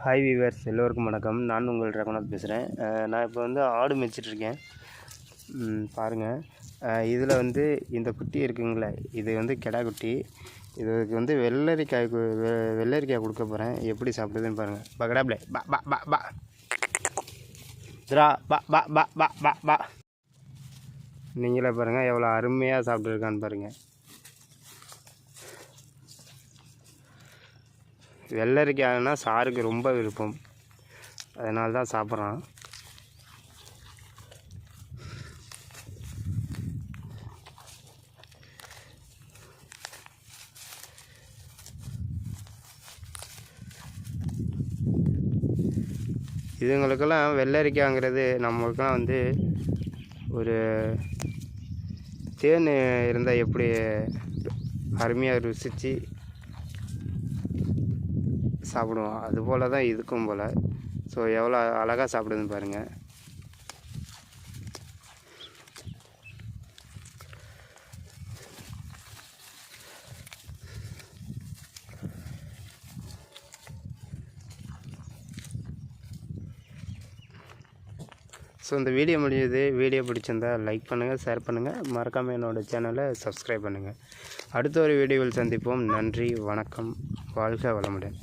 Hi viewers, எல்லோருக்கும் வணக்கம். நான் உங்கள் ரகுநாத் பேசுகிறேன். நான் இப்போ வந்து ஆடு மேய்ச்சிட்ருக்கேன். பாருங்கள், இதில் வந்து இந்த குட்டி இருக்குங்களே, இது வந்து கிடா குட்டி. இதுக்கு வந்து வெள்ளரிக்காய் கொடுக்க போகிறேன். எப்படி சாப்பிடுதுன்னு பாருங்கள். பகடாப்லே பா பா பா பா திரா பா பா பா பா பா பா. நீங்களே பாருங்கள் எவ்வளோ அருமையாக சாப்பிட்ருக்கான்னு பாருங்கள். வெள்ளரிக்காய்னா சாருக்கு ரொம்ப விருப்பம், அதனால தான் சாப்பிட்றான். இதுங்களுக்கெல்லாம் வெள்ளரிக்காய்ங்கிறது நம்மளுக்கெல்லாம் வந்து ஒரு தேன் இருந்தால் எப்படி அருமையாக ருசித்து சாப்பிடுவோம், அதுபோல் தான் இதுக்கும் போல். ஸோ எவ்வளோ அழகாக சாப்பிடுதுன்னு பாருங்கள். ஸோ இந்த வீடியோ முடியுது. வீடியோ பிடிச்சிருந்தால் லைக் பண்ணுங்கள், ஷேர் பண்ணுங்கள், மறக்காமல் என்னோடய சேனலை சப்ஸ்கிரைப் பண்ணுங்கள். அடுத்த ஒரு வீடியோவில் சந்திப்போம். நன்றி, வணக்கம், வாழ்க வளமுடன்.